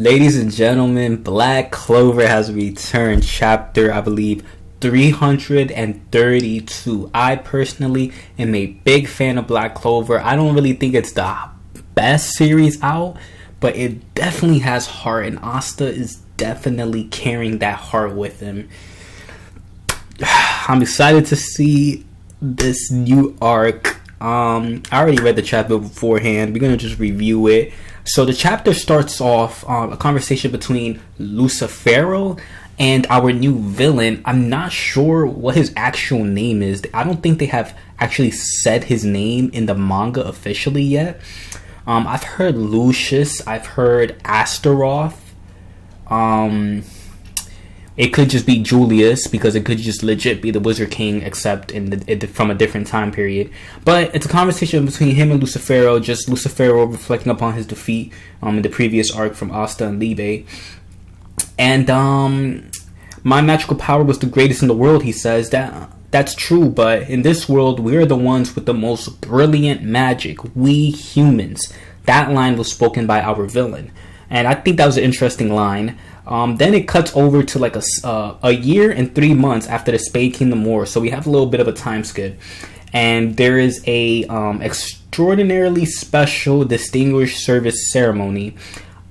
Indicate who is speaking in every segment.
Speaker 1: Ladies and gentlemen, Black Clover has returned. Chapter, I believe, 332. I personally am a big fan of Black Clover. I don't really think it's the best series out, but it definitely has heart, and Asta is definitely carrying that heart with him. I'm excited to see this new arc. I already read the chapter beforehand. We're going to just review it. So the chapter starts off a conversation between Lucifero and our new villain. I'm not sure what his actual name is. I don't think they have actually said his name in the manga officially yet. I've heard Lucius. I've heard Astaroth. It could just be Julius, because it could just legit be the Wizard King, except from a different time period. But it's a conversation between him and Lucifero, just Lucifero reflecting upon his defeat in the previous arc from Asta and Libe. And my magical power was the greatest in the world, he says. That's true, but in this world, we're the ones with the most brilliant magic. We humans. That line was spoken by our villain. And I think that was an interesting line. Then it cuts over to like a year and 3 months after the Spade Kingdom War, so we have a little bit of a time skip, and there is a extraordinarily special distinguished service ceremony.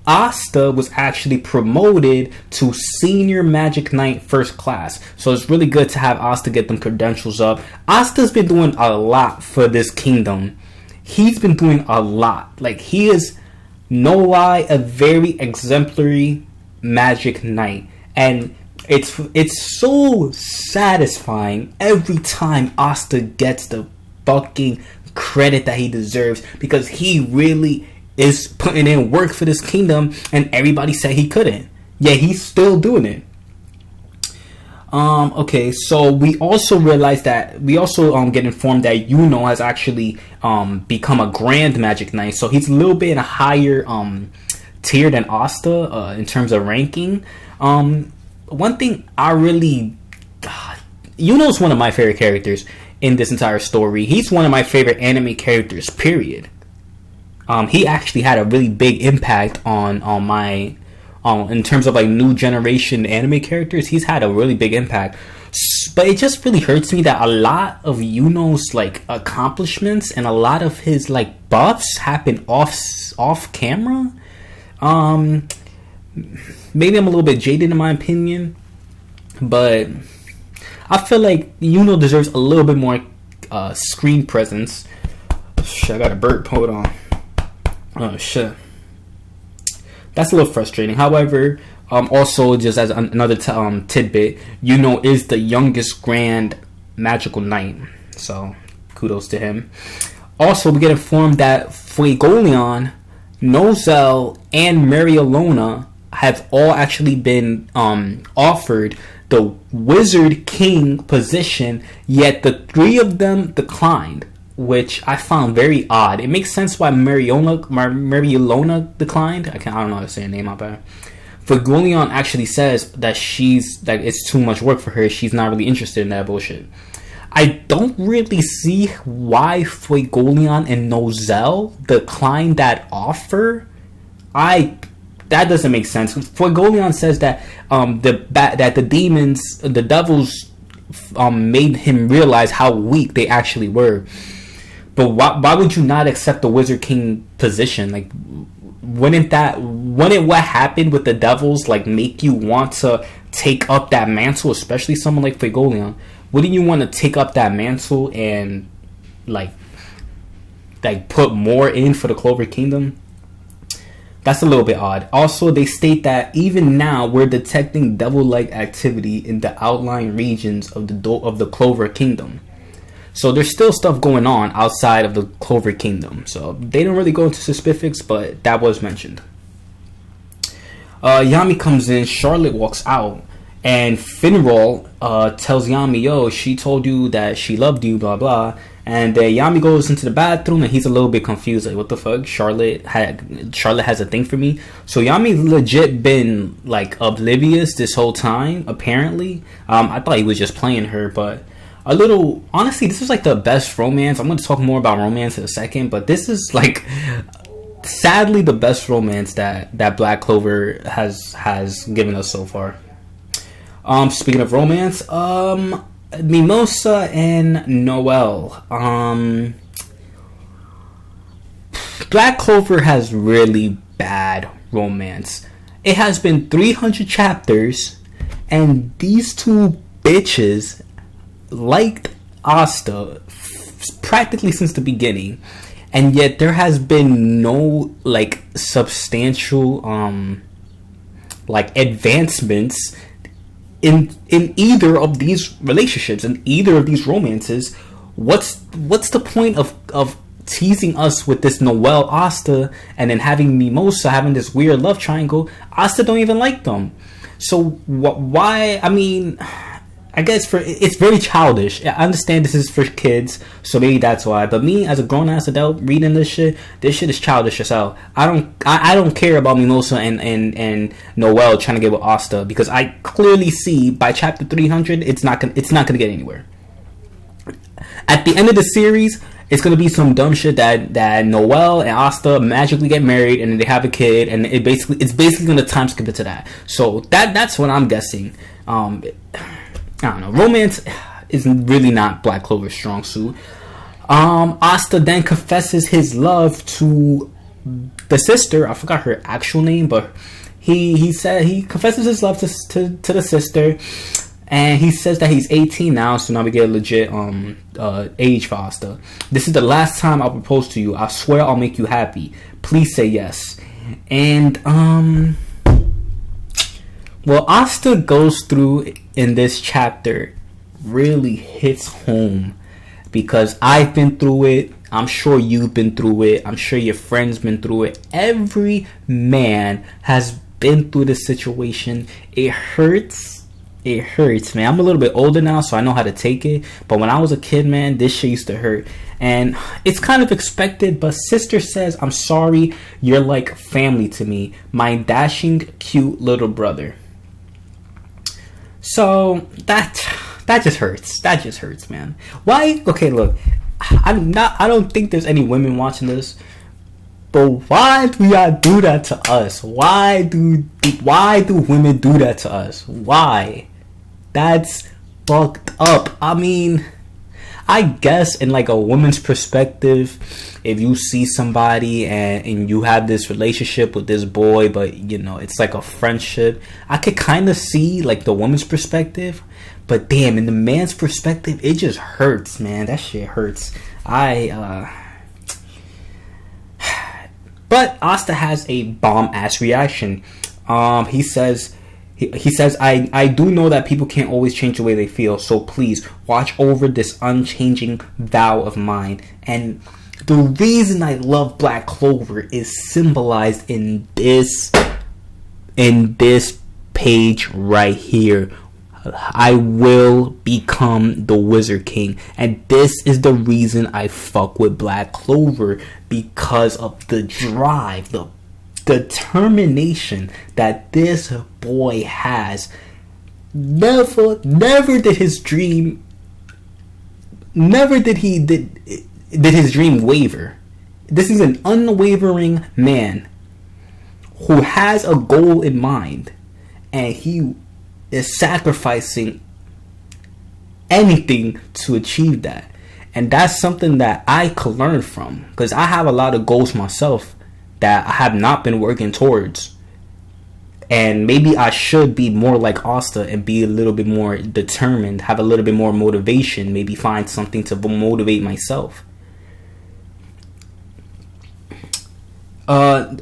Speaker 1: Asta was actually promoted to Senior Magic Knight First Class, so it's really good to have Asta get them credentials up. Asta's been doing a lot for this kingdom. He's been doing a lot. Like, he is, no lie, a very exemplary Magic Knight, and it's so satisfying every time Asta gets the fucking credit that he deserves, because he really is putting in work for this kingdom, and everybody said he couldn't. Yeah, he's still doing it. Okay, so we also realize that we also get informed that Yuno has actually become a Grand Magic Knight, so he's a little bit in a higher tier than Asta in terms of ranking. One thing I really, Yuno's one of my favorite characters in this entire story. He's one of my favorite anime characters, period. He actually had a really big impact on my in terms of like new generation anime characters. He's had a really big impact, but it just really hurts me that a lot of Yuno's like accomplishments and a lot of his like buffs happen off camera. Maybe I'm a little bit jaded in my opinion, but I feel like Yuno deserves a little bit more screen presence. Shit, I got a burp. Hold on. Oh shit, that's a little frustrating. However, also just as another tidbit, Yuno is the youngest Grand Magical Knight, so kudos to him. Also, we get informed that Fuegoleon, Nozel, and Mariolona have all actually been offered the Wizard King position, yet the three of them declined, which I found very odd. It makes sense why Mariolona declined. I don't know how to say her name, my bad. Fuegoleon actually says that it's too much work for her. She's not really interested in that bullshit. I don't really see why Fuegoleon and Nozel declined that offer. That doesn't make sense. Fuegoleon says that the devils made him realize how weak they actually were. But why would you not accept the Wizard King position? Like, wouldn't what happened with the devils like make you want to take up that mantle, especially someone like Fuegoleon? Wouldn't you want to take up that mantle and like put more in for the Clover Kingdom? That's a little bit odd. Also, they state that even now we're detecting devil-like activity in the outlying regions of the Clover Kingdom. So there's still stuff going on outside of the Clover Kingdom. So they don't really go into specifics, but that was mentioned. Yami comes in, Charlotte walks out, and Finral tells Yami, yo, she told you that she loved you, blah, blah. And Yami goes into the bathroom, and he's a little bit confused. Like, what the fuck? Charlotte has a thing for me? So Yami's legit been, like, oblivious this whole time, apparently. I thought he was just playing her, but honestly, this is, like, the best romance. I'm going to talk more about romance in a second, but this is, like, sadly the best romance that Black Clover has given us so far. Speaking of romance, Mimosa and Noel. Black Clover has really bad romance. It has been 300 chapters, and these two bitches liked Asta practically since the beginning, and yet there has been no like substantial like advancements in either of these relationships, in either of these romances. What's the point of teasing us with this Noel Asta, and then having Mimosa having this weird love triangle? Asta don't even like them. So why? I mean, I guess it's very childish. I understand this is for kids, so maybe that's why. But me, as a grown ass adult reading this shit is childish as hell. I don't care about Mimosa and Noel trying to get with Asta, because I clearly see by chapter 300 it's not gonna get anywhere. At the end of the series, it's gonna be some dumb shit that Noel and Asta magically get married and then they have a kid, and it's basically gonna time skip it to that. So that's what I'm guessing. I don't know. Romance is really not Black Clover's strong suit. Asta then confesses his love to the sister. I forgot her actual name, but he said he confesses his love to the sister, and he says that he's 18 now. So now we get a legit age for Asta. This is the last time I'll propose to you. I swear I'll make you happy. Please say yes. And well, Asta goes through in this chapter really hits home, because I've been through it. I'm sure you've been through it. I'm sure your friends been through it. Every man has been through this situation. It hurts. It hurts, man. I'm a little bit older now, so I know how to take it. But when I was a kid, man, this shit used to hurt. And it's kind of expected, but sister says, I'm sorry. You're like family to me. My dashing, cute little brother. So that just hurts. That just hurts, man. Why? Okay, look, I don't think there's any women watching this, but why do y'all do that to us? Why do women do that to us? Why? That's fucked up. I mean, I guess in like a woman's perspective, if you see somebody and you have this relationship with this boy, but you know it's like a friendship, I could kind of see like the woman's perspective. But damn, in the man's perspective, it just hurts, man. That shit hurts. But Asta has a bomb ass reaction. He says, I do know that people can't always change the way they feel, so please watch over this unchanging vow of mine. And the reason I love Black Clover is symbolized in this page right here. I will become the Wizard King, and this is the reason I fuck with Black Clover, because of the drive, the determination that this boy has. Never did his dream waver. This is an unwavering man who has a goal in mind, and he is sacrificing anything to achieve that. And that's something that I could learn from, because I have a lot of goals myself that I have not been working towards. And maybe I should be more like Asta and be a little bit more determined, have a little bit more motivation, maybe find something to motivate myself.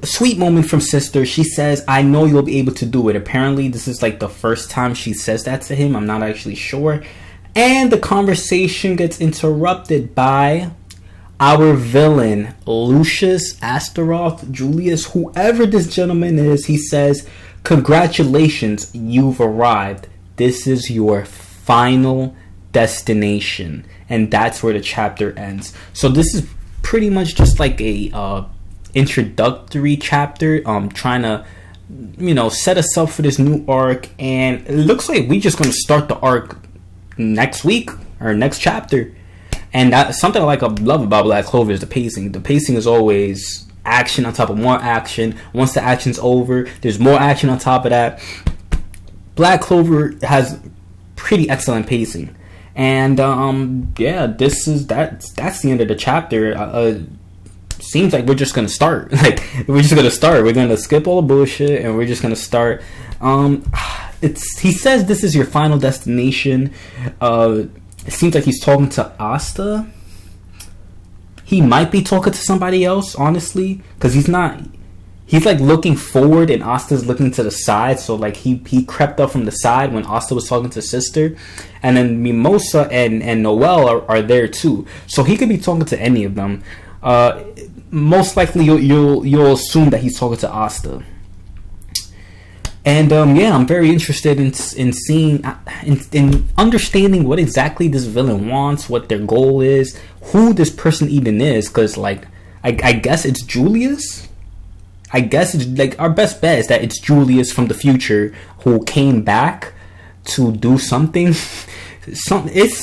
Speaker 1: Sweet moment from sister. She says, I know you'll be able to do it. Apparently this is like the first time she says that to him. I'm not actually sure. And the conversation gets interrupted by our villain, Lucius Astaroth, Julius, whoever this gentleman is. He says, congratulations, you've arrived. This is your final destination. And that's where the chapter ends. So this is pretty much just like a introductory chapter, trying to, you know, set us up for this new arc. And it looks like we're just going to start the arc next week or next chapter. And that's something I love about Black Clover is the pacing. The pacing is always action on top of more action. Once the action's over, there's more action on top of that. Black Clover has pretty excellent pacing. And that's the end of the chapter. Seems like we're just gonna start. We're gonna skip all the bullshit and we're just gonna start. He says this is your final destination. It seems like he's talking to Asta. He might be talking to somebody else, honestly, because he's like looking forward and Asta's looking to the side. So like he crept up from the side when Asta was talking to his sister, and then Mimosa and Noelle are there too. So he could be talking to any of them. Most likely you'll assume that he's talking to Asta. And I'm very interested in seeing, in understanding what exactly this villain wants, what their goal is, who this person even is. Because like I guess it's Julius. I guess it's like our best bet is that it's Julius from the future who came back to do something. It's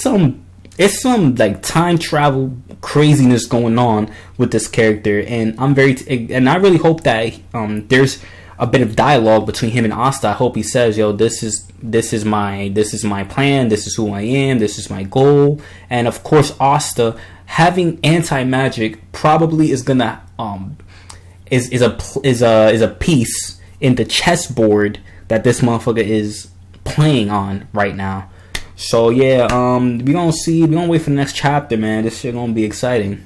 Speaker 1: some like time travel craziness going on with this character, and I really hope that there's a bit of dialogue between him and Asta. I hope he says, "Yo, this is my plan. This is who I am. This is my goal." And of course, Asta having anti-magic probably is gonna is a piece in the chessboard that this motherfucker is playing on right now. So yeah, we gonna wait for the next chapter, man. This shit gonna be exciting.